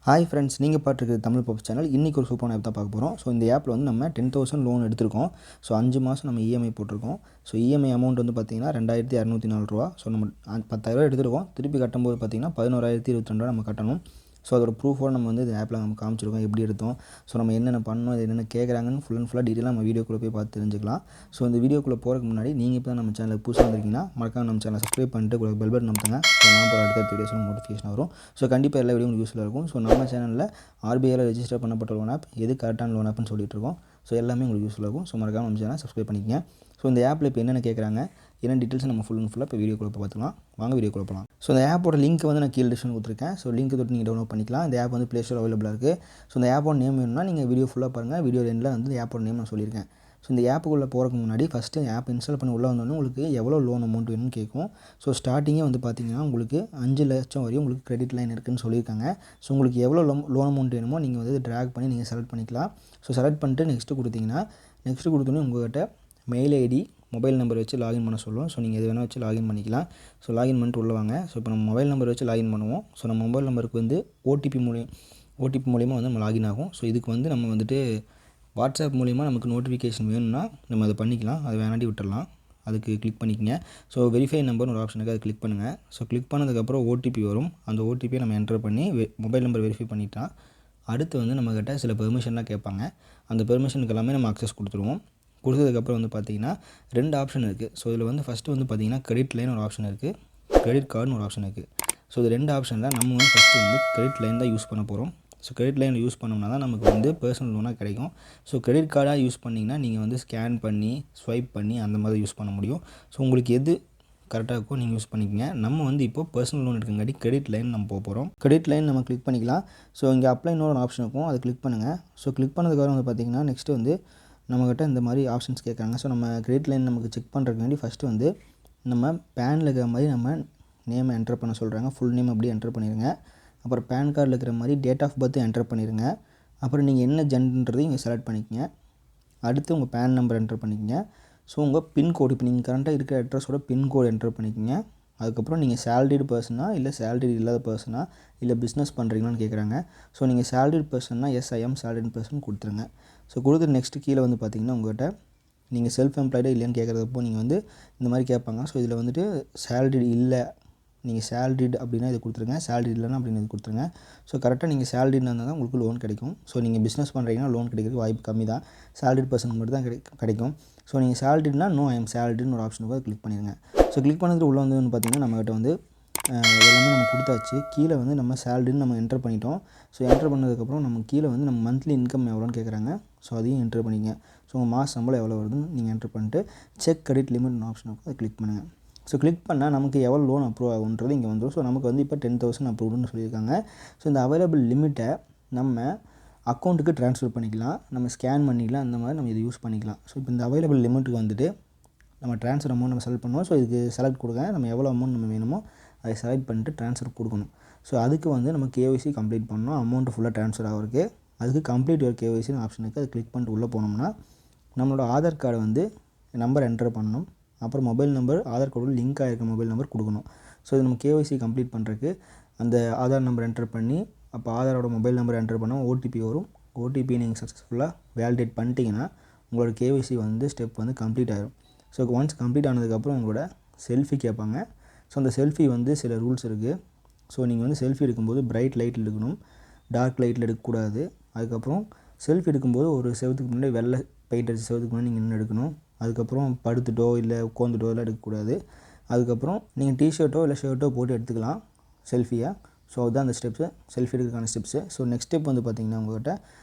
Hi friends, நீங்கள் பார்த்துருக்குது Tamil puffs channel. இன்றைக்கி ஒரு சூப்பரான ஆப் தான் பார்க்க போகிறோம். ஸோ இந்த ஆப்பில் வந்து நம்ம 10,000 லோன் எடுத்திருக்கோம். ஸோ 5 மாதம் நம்ம இஎம்ஐ போட்டிருக்கோம். ஸோ இஎம்ஐ அமௌண்ட் வந்து பார்த்திங்கன்னா 2,204 ரூபா. ஸோ நம்ம 10,000 எடுத்துருக்கோம். திருப்பி கட்டும்போது பார்த்திங்கன்னா 11,022 நம்ம கட்டணும். ஸோ அதோட ப்ரூஃபோடு நம்ம வந்து இந்த ஆப்பில் நம்ம காமிச்சிருக்கோம் எப்படி எடுத்தோம், ஸோ நம்ம என்னென்ன பண்ணோம், இது என்னென்ன கேட்குறாங்கன்னு ஃபுல் அண்ட் ஃபுல்லாக டீட்டெயிலாக நம்ம வீடியோக்குள்ளே போய் பார்த்து தெரிஞ்சுக்கலாம். ஸோ இந்த வீடியோக்குள்ளே போகிறதுக்கு முன்னாடி நீங்கள் இப்போ தான் நம்ம சேனலுக்கு புதுசாக வந்திருக்கீங்கன்னா மறக்காம நம்ம சேனலை சப்ஸ்கிரைப் பண்ணிட்டு கூட பெல் பட்டன் அமுத்துங்க. ஸோ நான் போகிற அடுத்த வீடியோஸ் நோட்டிஃபிகேஷன் வரும். ஸோ கண்டிப்பாக எல்லா வீடியோ யூஸ்ஃபுல்லாக இருக்கும். ஸோ நம்ம சேனலில் ஆர்பிஐயில் ரெஜிஸ்டர் பண்ணப்பட்ட லோன் ஆப் எது கரெக்டான லோன் ஆப்னு சொல்லிட்டு இருக்கோம். ஸோ எல்லாமே உங்களுக்கு யூஸ்ஃபுல்லாக இருக்கும். ஸோ மறக்காம நம்ம சேனலை சப்ஸ்கிரைப் பண்ணிக்கங்க. ஸோ இந்த ஆப்பில் இப்போ என்னென்ன கேட்குறாங்க, என்ன டீட்டெயில்ஸ் நம்ம ஃபுல் அண்ட் ஃபுல்லாக இப்போ வீடியோக்குள்ளே பார்த்துக்கலாம். வாங்க வீடியோக்குள்ளே போகலாம். ஸோ இந்த ஆப்போட லிங்க் வந்து நான் கீழே டிஸ்கிரிப்ஷன் கொடுத்துருக்கேன். ஸோ லிங்க் தொட்டு நீங்கள் டவுன்லோட் பண்ணிக்கலாம். இந்த ஆப் வந்து ப்ளே ஸ்டோர் அவைலபிளாக இருக்குது. ஸோ இந்த ஆப்போட நேம் வேணும்னா நீங்கள் வீடியோ ஃபுல்லாக பாருங்கள். வீடியோ எண்டில் வந்து இந்த ஆப்போட நேம் நான் சொல்லியிருக்கேன். ஸோ இந்த ஆப்புக்குள்ளே போகிறதுக்கு முன்னாடி ஃபஸ்ட்டு ஆப் இன்ஸ்டால் பண்ணி உள்ளே வந்தோடனே உங்களுக்கு எவ்வளோ லோன் அமௌண்ட் வேணும்னு கேட்கும். ஸோ ஸ்டார்டிங்கே வந்து பார்த்திங்கன்னா உங்களுக்கு 5 லட்சம் வரையும் உங்களுக்கு கிரெடிட் லைன் இருக்குதுன்னு சொல்லியிருக்காங்க. ஸோ உங்களுக்கு எவ்வளோ லோன் அமௌண்ட் வேணுமோ நீங்கள் வந்து ட்ராக் பண்ணி நீங்கள் செலக்ட் பண்ணிக்கலாம். ஸோ செலக்ட் பண்ணிட்டு நெக்ஸ்ட்டு கொடுத்தீங்கன்னா நெக்ஸ்ட்டு கொடுத்தோன்னே உங்கள்கிட்ட மெயில் ஐடி, மொபைல் நம்பர் வச்சு லாகின் பண்ண சொல்லுவோம். ஸோ நீங்கள் எது வேணால் வச்சு லாகின் பண்ணிக்கலாம். ஸோ லாகின் பண்ணிட்டு உள்ளே வாங்க. ஸோ இப்போ நம்ம மொபைல் நம்பர் வச்சு லாகின் பண்ணுவோம். ஸோ நம்ம மொபைல் நம்பருக்கு வந்து ஓடிபி மூலிமா வந்து நம்ம லாகின் ஆகும். ஸோ இதுக்கு வந்து நம்ம வந்துட்டு வாட்ஸ்அப் மூலிமா நமக்கு நோட்டிஃபிகேஷன் வேணும்னா நம்ம அதை பண்ணிக்கலாம். அதை வேணாட்டி விட்டுடலாம். அதுக்கு கிளிக் பண்ணிக்கங்க. ஸோ வெரிஃபை நம்பர்னு ஒரு ஆப்ஷன் இருக்குது, அதை கிளிக் பண்ணுங்கள். ஸோ கிளிக் பண்ணதுக்கப்புறம் ஓடிபி வரும். அந்த ஓடிபியை நம்ம என்டர் பண்ணி மொபைல் நம்பர் வெரிஃபை பண்ணிட்டா அடுத்து வந்து நம்மக்கிட்ட சில பெர்மிஷன்லாம் கேட்பாங்க. அந்த பெர்மிஷனுக்கு எல்லாமே நம்ம அக்சஸ் கொடுத்துருவோம். கொடுத்ததுக்கப்புறம் வந்து பார்த்திங்கன்னா 2 ஆப்ஷன் இருக்குது. ஸோ இதில் வந்து ஃபஸ்ட்டு வந்து பார்த்திங்கன்னா கிரெடிட் லைன் ஒரு ஆப்ஷன் இருக்குது, கிரெடிட் கார்டுன்னு ஒரு ஆப்ஷன் இருக்குது. ஸோ இது 2 ஆப்ஷனில் நம்ம வந்து ஃபஸ்ட்டு வந்து கிரெடிட் லைன் தான் யூஸ் பண்ண போகிறோம். ஸோ கிரெடிட் லைன் யூஸ் பண்ணோம்னா தான் நமக்கு வந்து பர்சனல் லோனாக கிடைக்கும். ஸோ கிரெடிட் கார்டாக யூஸ் பண்ணிங்கன்னா நீங்கள் வந்து ஸ்கேன் பண்ணி ஸ்வைப் பண்ணி அந்த மாதிரி யூஸ் பண்ண முடியும். ஸோ உங்களுக்கு எது கரெக்டாக இருக்கோ நீங்கள் யூஸ் பண்ணிக்கங்க. நம்ம வந்து இப்போ பர்சனல் லோன் எடுக்கங்காட்டி கிரெடிட் லைன் நம்ம போக போகிறோம். கிரெடிட் லைன் நம்ம கிளிக் பண்ணிக்கலாம். ஸோ இங்கே அப்ளைன்னு ஒரு ஆப்ஷன் இருக்கும், அதை கிளிக் பண்ணுங்கள். ஸோ கிளிக் பண்ணதுக்கப்புறம் வந்து பார்த்திங்கன்னா நெக்ஸ்ட்டு வந்து நம்மக்கிட்ட இந்த மாதிரி ஆப்ஷன்ஸ் கேட்குறாங்க. ஸோ நம்ம கிரெடிட் லைன் நமக்கு செக் பண்ணுறதுக்காண்டி ஃபஸ்ட்டு வந்து நம்ம பேனில் இருக்கிற மாதிரி நம்ம நேமை என்டர் பண்ண சொல்கிறாங்க. ஃபுல் நேம் அப்படியே என்டர் பண்ணிடுங்க. அப்புறம் பேன் கார்டில் இருக்கிற மாதிரி டேட் ஆஃப் பர்த் என்டர் பண்ணிடுங்க. அப்புறம் நீங்கள் என்ன ஜெண்டர்ன்றதையும் இங்கே செலக்ட் பண்ணிக்கங்க. அடுத்து உங்கள் பேன் நம்பர் என்டர் பண்ணிக்கங்க. ஸோ உங்கள் பின்கோடு, இப்போ நீங்கள் கரண்ட்டாக இருக்கிற அட்ரஸோட பின்கோடு என்டர் பண்ணிக்கங்க. அதுக்கப்புறம் நீங்கள் சேலரிடு பர்சனா இல்லை சேலரி இல்லாத பர்சனா இல்லை பிஸ்னஸ் பண்ணுறீங்களான்னு கேட்குறாங்க. ஸோ நீங்கள் சேலரிடு பர்சன்னா yes I am salaried person கொடுத்துருங்க. ஸோ கொடுத்து நெக்ஸ்ட்டு கீழே வந்து பார்த்திங்கன்னா உங்கள்கிட்ட நீங்கள் செல்ஃப் எம்ப்ளாய்டாக இல்லைன்னு கேட்குறப்போ நீங்கள் வந்து இந்த மாதிரி கேட்பாங்க. ஸோ இதில் வந்துட்டு சேலரி இல்லை, நீங்கள் சேலரிடு அப்படின்னா இது கொடுத்துருங்க, சேலரி இல்லைன்னா அப்படின்னு இது கொடுத்துருங்க. ஸோ கரெக்டாக நீங்கள் சேலரின்னு இருந்தால் தான் உங்களுக்கு லோன் கிடைக்கும். ஸோ நீங்கள் பிஸ்னஸ் பண்ணுறீங்கன்னா லோன் கிடைக்கிறதுக்கு வாய்ப்பு கம்மி தான். சேலரிட் பர்சனுக்கு மட்டும் தான் கிடைக்கும். ஸோ நீங்கள் சேலரிட்னா நோ ஐ எம் சேலரிடுன்னு ஒரு ஆப்ஷனுக்கு அதை கிளிக் பண்ணிடுங்க. ஸோ கிளிக் பண்ணதுக்கு உள்ளே வந்து பார்த்திங்கன்னா நம்மகிட்ட வந்து எல்லாமே நம்ம கொடுத்தாச்சு. கீழே வந்து நம்ம சேலரின்னு நம்ம என்டர் பண்ணிட்டோம். ஸோ என்டர் பண்ணதுக்கப்புறம் நம்ம கீழே வந்து நம்ம மந்த்லி இன்கம் எவ்வளோன்னு கேட்குறாங்க. ஸோ அதையும் என்டர் பண்ணிங்க. ஸோ உங்கள் மாத சம்பளம் எவ்வளோ வருதுன்னு நீங்கள் என்டர் பண்ணிட்டு செக் கிரெடிட் லிமிட்னு ஆப்ஷன் இருக்கும், அதை கிளிக் பண்ணுங்கள். ஸோ கிளிக் பண்ணால் நமக்கு எவ்வளோ லோன் அப்ரூவ் ஆகுன்றது இங்கே வந்துடும். ஸோ நமக்கு வந்து இப்போ 10,000 அப்ரூவ்டுன்னு சொல்லியிருக்காங்க. ஸோ இந்த அவைலபிள் லிமிட்டை நம்ம அக்கௌண்ட்டுக்கு ட்ரான்ஸ்ஃபர் பண்ணிக்கலாம், நம்ம ஸ்கேன் பண்ணிக்கலாம், அந்த மாதிரி நம்ம இதை யூஸ் பண்ணிக்கலாம். ஸோ இப்போ இந்த அவைலபிள் லிமிட்டுக்கு வந்துட்டு நம்ம ட்ரான்ஸ்ஃபர் அமௌண்ட் நம்ம செலக்ட் பண்ணுவோம். ஸோ இதுக்கு செலக்ட் கொடுங்க, நம்ம எவ்வளோ அமௌண்ட் நம்ம வேணுமோ அதை செலக்ட் பண்ணிட்டு ட்ரான்ஸ்ஃபர் கொடுக்கணும். ஸோ அதுக்கு வந்து நம்ம கேஒய்சி கம்ப்ளீட் பண்ணணும். அமௌண்ட்டு ஃபுல்லாக ட்ரான்ஸ்ஃபர் ஆகிறதுக்கு அதுக்கு கம்ப்ளீட் ஒரு கேஒய்சின்னு ஆப்ஷன் இருக்குது, அதை கிளிக் பண்ணிட்டு உள்ளே போனோம்னா நம்மளோட ஆதார் கார்டை வந்து நம்பர் என்டர் பண்ணணும். அப்புறம் மொபைல் நம்பர், ஆதார் கார்டோட லிங்க் ஆகிருக்க மொபைல் நம்பர் கொடுக்கணும். ஸோ இது நம்ம கேஒய்சி கம்ப்ளீட் பண்ணுறதுக்கு அந்த ஆதார் நம்பர் என்டர் பண்ணி அப்போ ஆதாரோட மொபைல் நம்பர் என்டர் பண்ணால் ஓடிபி வரும். ஓடிபி நீங்கள் சக்ஸஸ்ஃபுல்லாக வேலிடேட் பண்ணிட்டீங்கன்னா உங்களோட கேஒய்சி வந்து ஸ்டெப் வந்து கம்ப்ளீட் ஆகிடும். ஸோ ஒன்ஸ் கம்ப்ளீட் ஆனதுக்கப்புறம் உங்களோட செல்ஃபி கேட்பாங்க. ஸோ அந்த செல்ஃபி வந்து சில ரூல்ஸ் இருக்குது. ஸோ நீங்கள் வந்து செல்ஃபி எடுக்கும்போது பிரைட் லைட்டில் எடுக்கணும், டார்க் லைட்டில் எடுக்கக்கூடாது. அதுக்கப்புறம் செல்ஃபி எடுக்கும்போது ஒரு செவத்துக்கு முன்னாடி வெள்ளை பெயிண்ட் அடிச்ச செவத்துக்கு முன்னாடி நீங்கள் நின்று எடுக்கணும். அதுக்கப்புறம் படுத்துட்டோ இல்லை உட்காந்துட்டோ எல்லாம் எடுக்கக்கூடாது. அதுக்கப்புறம் நீங்கள் டிஷர்ட்டோ இல்லை ஷர்ட்டோ போட்டு எடுத்துக்கலாம் செல்ஃபியை. ஸோ அதுதான் அந்த ஸ்டெப்ஸு, செல்ஃபி எடுக்கிறதுக்கான ஸ்டெப்ஸு. ஸோ நெக்ஸ்ட் ஸ்டெப் வந்து பார்த்திங்கன்னா உங்கள்கிட்ட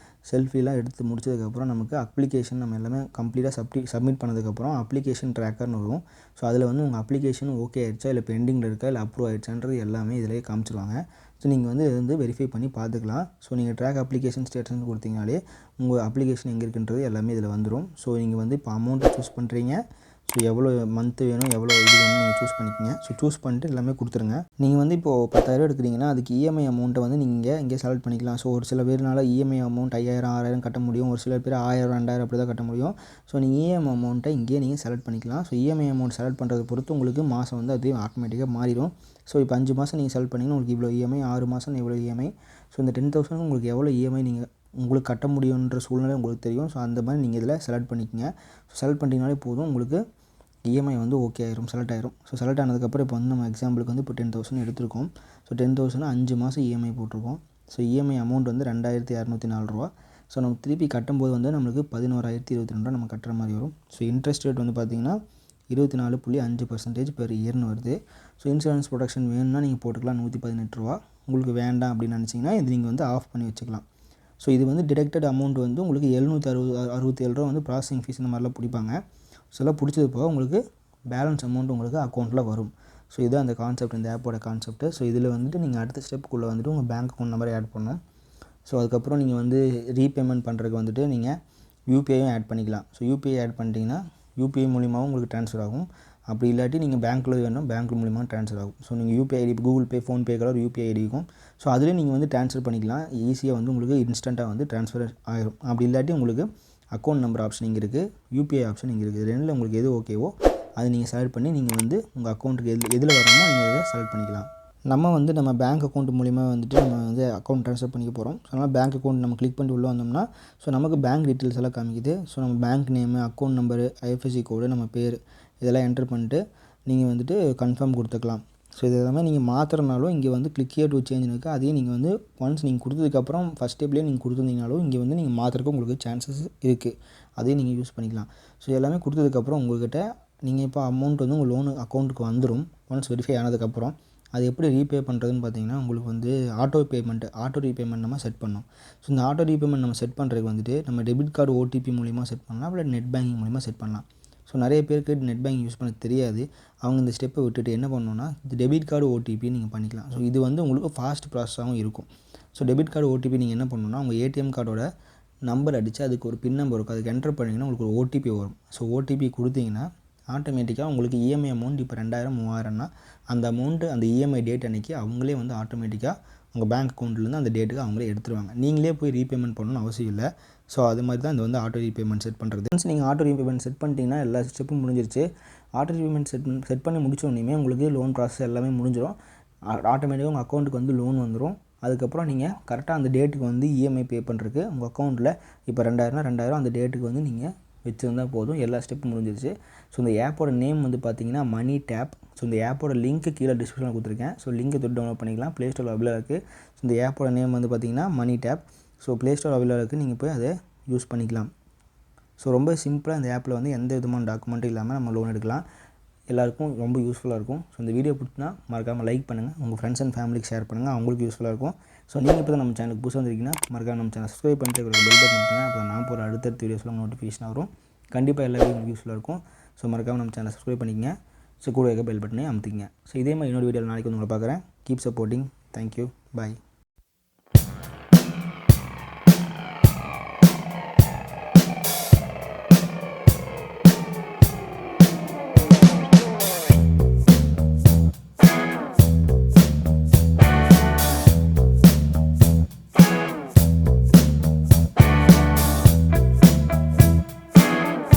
செல்ஃபிலாம் எடுத்து முடிச்சதுக்கப்புறம் நமக்கு அப்ளிகேஷன் நம்ம எல்லாமே கம்ப்ளீட்டாக சப்மிட் பண்ணதுக்கப்புறம் அப்ளிகேஷன் ட்ராக்கர்னு வரும். ஸோ அதில் வந்து உங்கள் அப்ளிகேஷன் ஓகே ஆகிடுச்சா இல்லை பெண்டிங்கில் இருக்கா இல்லை அப்ரூவ் ஆகிடுச்சான்றது எல்லாமே இதிலே காமிச்சிருவாங்க. ஸோ நீங்கள் வந்து இது வந்து வெரிஃபை பண்ணி பார்த்துக்கலாம். ஸோ நீங்கள் ட்ராக் அப்ளிகேஷன் ஸ்டேட்டஸ்னு கொடுத்தீங்கனாலே உங்கள் அப்ளிகேஷன் எங்கே இருக்குன்றது எல்லாமே இதில் வந்துடும். ஸோ நீங்கள் வந்து இப்போ அமௌண்ட்டை சூஸ் பண்ணுறீங்க. ஸோ எவ்வளோ மந்த்து வேணும், எவ்வளோ இது வேணும் நீங்கள் சூஸ் பண்ணிக்கங்க. ஸோ சூஸ் பண்ணிட்டு எல்லாமே கொடுத்துருங்க. நீங்கள் வந்து இப்போது 10,000 எடுக்கிறீங்கன்னா அதுக்கு இஎம்ஐ அமௌண்ட்டை வந்து நீங்கள் இங்கே செலக்ட் பண்ணிக்கலாம். ஸோ ஒரு சில பேர்னால இஎம்ஐ அமௌண்ட் 5,000 6,000 கட்ட முடியும். ஒரு சில பேர் 1,000 2,000 அப்படி தான் கட்ட முடியும். ஸோ நீங்கள் இஎம்ஐ அமௌண்ட்டை இங்கேயே நீங்கள் செலக்ட் பண்ணிக்கலாம். ஸோ இஎம்ஐ அமௌண்ட் செலக்ட் பண்ணுறதை பொறுத்து உங்களுக்கு மாதம் வந்து அதுவே ஆட்டோமேட்டிக்காக மாறிடும். ஸோ இப்போ 5 மாதம் நீங்கள் செலக்ட் பண்ணிங்கன்னா உங்களுக்கு இவ்வளோ இஎம்ஐ, 6 மாதம் இவ்வளோ இஎம்ஐ. ஸோ இந்த 10,000 உங்களுக்கு எவ்வளோ இஎம்ஐ நீங்கள் உங்களுக்கு கட்ட முடியுன்ற சூழ்நிலை உங்களுக்கு தெரியும். ஸோ அந்த மாதிரி நீங்கள் இதில் செலக்ட் பண்ணிக்கங்க. செலக்ட் பண்ணிட்டீங்கனாலே போதும், உங்களுக்கு இஎம்ஐ வந்து ஓகே ஆயிரும், செலக்ட் ஆயிரும். ஸோ செலக்ட் ஆனதுக்கப்புறம் இப்போ வந்து நம்ம எக்ஸாம்பிளுக்கு வந்து இப்போ 10,000 எடுத்திருக்கோம். ஸோ 10,000 5 மாதம் இஎம்ஐ போட்டிருக்கோம். ஸோ இஎம்ஐ அமௌண்ட் வந்து 2,204 ரூபா. ஸோ நம்ம திருப்பி கட்டும்போது வந்து நம்மளுக்கு 11,022 நம்ம கட்டுற மாதிரி வரும். ஸோ இன்ட்ரெஸ்ட் ரேட் வந்து பார்த்திங்கன்னா 24.5% பெர் இயர்னு வருது. ஸோ இன்சூரன்ஸ் ப்ரொடக்ஷன் வேணும்னா நீங்கள் போட்டுக்கலாம் 118 ரூபா. உங்களுக்கு வேண்டாம் அப்படின்னு நினச்சிங்கன்னா இது நீங்கள் வந்து ஆஃப் பண்ணி வச்சுக்கலாம். ஸோ இது வந்து டிடெக்டட் அமௌண்ட் வந்து உங்களுக்கு 767 ரூபா வந்து ப்ராசஸிங் ஃபீஸ் இந்த மாதிரிலாம் பிடிப்பாங்க. ஸோ எல்லாம் பிடிச்சது போக உங்களுக்கு பேலன்ஸ் அமௌண்ட் உங்களுக்கு அக்கௌண்ட்டில் வரும். ஸோ இதுதான் அந்த கான்செப்ட், இந்த ஆப்போட கான்செப்ட். ஸோ இதில் வந்துட்டு நீங்கள் அடுத்த ஸ்டெப்புக்குள்ளே வந்துட்டு உங்கள் பேங்க் அக்கௌண்ட் நம்பரை ஆட் பண்ணணும். ஸோ அதுக்கப்புறம் நீங்கள் வந்து ரீபேமெண்ட் பண்ணுறதுக்கு வந்துட்டு நீங்கள் யூபிஐயும் ஆட் பண்ணிக்கலாம். ஸோ யூபிஐ ஆட் பண்ணிட்டீங்கன்னா யூபிஐ மூலியமாகவும் உங்களுக்கு ட்ரான்ஸ்ஃபர் ஆகும். அப்படி இல்லாட்டி நீங்கள் பேங்க்கில் வேணும், பேங்க் மூலிமா ட்ரான்ஸ்ஃபர் ஆகும். ஸோ நீங்கள் UPI ID, Google Pay, PhonePe கலர் யூபிஐ ஐடி இருக்கும். ஸோ அதிலே நீங்கள் வந்து ட்ரான்ஸ்ஃபர் பண்ணிக்கலாம். ஈஸியாக வந்து உங்களுக்கு இன்ஸ்டண்ட்டாக வந்து ட்ரான்ஸ்ஃபர் ஆகிரும். அப்படி இல்லாட்டி உங்களுக்கு அக்கௌண்ட் நம்பர் ஆப்ஷன் இங்கே இருக்குது, யூபிஐ ஆப்ஷன் இங்கே இருக்குது. ரெண்டில் உங்களுக்கு எது ஓகேவோ அதை நீங்கள் செலக்ட் பண்ணி நீங்கள் வந்து உங்கள் அக்கௌண்ட்டுக்கு எதில் வரணுமோ நீங்கள் இதை செலக்ட் பண்ணிக்கலாம். நம்ம பேங்க் அக்கௌண்ட் மூலிமா வந்துட்டு நம்ம வந்து அக்கௌண்ட் ட்ரான்ஸ்ஃபர் பண்ணிக்க போகிறோம். ஸோ அதனால் பேங்க் அக்கௌண்ட் நம்ம கிளிக் பண்ணி உள்ளே வந்தோம்னா ஸோ நமக்கு பேங்க் டீட்டெயில்ஸ் எல்லாம் காமிக்குது. ஸோ நம்ம bank name, account number, IFSC கோடு, நம்ம பேர் இதெல்லாம் என்டர் பண்ணிட்டு நீங்கள் வந்துட்டு கன்ஃபார்ம் கொடுத்துக்கலாம். ஸோ இது எல்லாமே நீங்கள் மாற்றுறனாலும் இங்கே வந்து கிளிக் ஹியர் டு சேஞ்ச் இருக்குது. அதையும் நீங்கள் வந்து ஒன்ஸ் நீங்கள் கொடுத்ததுக்கப்புறம் ஃபஸ்ட் ஸ்டெப்லேயே நீங்கள் கொடுத்துருந்தீங்கனாலும் இங்கே வந்து நீங்கள் மாற்றுறதுக்கு உங்களுக்கு சான்சஸ் இருக்குது. அதையும் நீங்கள் யூஸ் பண்ணிக்கலாம். ஸோ எல்லாமே கொடுத்ததுக்கப்புறம் உங்கள்கிட்ட நீங்கள் இப்போ அமௌண்ட் வந்து உங்கள் லோனு அக்கௌண்ட்டுக்கு வந்துடும். ஒன்ஸ் வெரிஃபை ஆனதுக்கப்புறம் அது எப்படி ரீபே பண்ணுறதுன்னு பார்த்தீங்கன்னா உங்களுக்கு வந்து ஆட்டோ ரீபேமெண்ட் நம்ம செட் பண்ணணும். ஸோ இந்த ஆட்டோ ரீபேமெண்ட் நம்ம செட் பண்ணுறதுக்கு வந்துட்டு நம்ம டெபிட் கார்டு ஓடிபி மூலிமா செட் பண்ணலாம், இல்லை நெட் பேங்கிங் மூலிமா செட் பண்ணலாம். ஸோ நிறைய பேருக்கு நெட் பேங்கிங் யூஸ் பண்ண தெரியாது. அவங்க இந்த ஸ்டெப்பை விட்டுட்டு என்ன பண்ணணும்னா டெபிட் கார்டு ஓடிபி நீங்கள் பண்ணிக்கலாம். ஸோ இது வந்து உங்களுக்கு ஃபாஸ்ட் ப்ராசஸாகவும் இருக்கும். ஸோ டெபிட் கார்டு ஓடிபி நீங்கள் என்ன பண்ணணும்னா உங்கள் ஏடிஎம் கார்டோட நம்பர் அடித்து அதுக்கு ஒரு பின் நம்பர் இருக்கும், அதுக்கு என்டர் பண்ணிங்கன்னா உங்களுக்கு ஒரு ஓடிபி வரும். ஸோ ஓடிபி கொடுத்தீங்கன்னா ஆட்டோமேட்டிக்காக உங்களுக்கு இஎம்ஐ அமௌண்ட் இப்போ 2,000 3,000னா அந்த அமௌண்ட்டு அந்த இஎம்ஐ டேட் அன்றைக்கி அவங்களே வந்து ஆட்டோமேட்டிக்காக உங்கள் பேங்க் அக்கௌண்ட்லேருந்து அந்த டேட்டுக்கு அவங்களே எடுத்துருவாங்க. நீங்களே போய் ரீபேமெண்ட் பண்ணணும்னு அவசியம் இல்லை. ஸோ அது மாதிரி தான் இந்த வந்து ஆட்டோ ரீபேமெண்ட் செட் பண்ணுறது. ஒன்ஸ் நீங்கள் ஆட்டோ ரீபேமெண்ட் செட் பண்ணிட்டீங்கன்னா எல்லா ஸ்டெப்பும் முடிஞ்சிருச்சு. ஆட்டோ ரீபேமெண்ட் செட் பண்ணி முடிச்சோடனே உங்களுக்கு லோன் ப்ராசஸ் எல்லாமே முடிஞ்சிடும். ஆட்டோமேட்டிக்காக உங்கள் அக்கௌண்ட்டுக்கு வந்து லோன் வந்துடும். அதுக்கப்புறம் நீங்கள் கரெக்டாக அந்த டேட்டுக்கு வந்து இஎம்ஐ பே பண்ணுறதுக்கு உங்கள் அக்கௌண்ட்டில் இப்போ 2,000 அந்த டேட்டுக்கு வந்து நீங்கள் வச்சுருந்தால் போதும். எல்லா ஸ்டெப்பும் முடிஞ்சிருச்சு. ஸோ இந்த ஆப்போட நேம் வந்து பார்த்தீங்கன்னா மணி டேப். ஸோ இந்த ஆப்போட லிங்க்கு கீழே டிஸ்கிரிப்ஷனில் கொடுத்துருக்கேன். ஸோ லிங்க்கை தொட்டு டவுன்லோட் பண்ணிக்கலாம். ப்ளே ஸ்டோரில் அவைலபிளாக இருக்குது. ஸோ இந்த ஆப்போட நேம் வந்து பார்த்தீங்கன்னா மணி டேப். ஸோ ப்ளே ஸ்டோர் அவைலபிளாக இருக்குது, நீங்கள் போய் அதை யூஸ் பண்ணிக்கலாம். ஸோ ரொம்ப சிம்பிளாக இந்த ஆப்பில் வந்து எந்த விதமான டாக்குமெண்ட்டும் இல்லாமல் நம்ம லோன் எடுக்கலாம். எல்லாருக்கும் ரொம்ப யூஸ்ஃபுல்லாக இருக்கும். ஸோ இந்த வீடியோ பிடிச்சினா மறக்காமல் லைக் பண்ணுங்கள், உங்கள் ஃப்ரெண்ட்ஸ் அண்ட் ஃபேமிலிக்கு ஷேர் பண்ணுங்கள், அவங்களுக்கு யூஸ்ஃபுல்லாக இருக்கும். ஸோ நீங்கள் இப்போ தான் நம்ம சேனலுக்கு புதுசாக வந்திருக்கீங்கன்னா மறக்காம நம்ம சேனல் சப்ஸ்கிரைப் பண்ணிட்டு பெல் பட்டன் பண்ணுங்கள். அப்போ நான் போகிற அடுத்தடுத்த வீடியோஸ்லாம் நோட்டிஃபிகேஷன் வரும். கண்டிப்பாக எல்லா வீடியோ யூஸ்ஃபுல்லாக இருக்கும். ஸோ மறக்காமல் நம்ம சேனலை சப்ஸ்கிரைப் பண்ணிக்கங்க. ஸோ கூட பெல் பட்டனே அமுத்திங்க. ஸோ இதே மாதிரி இன்னொரு வீடியோவில் நாளைக்கு வந்து உங்களை பார்க்குறேன். Keep supporting. தேங்க்யூ. பாய்.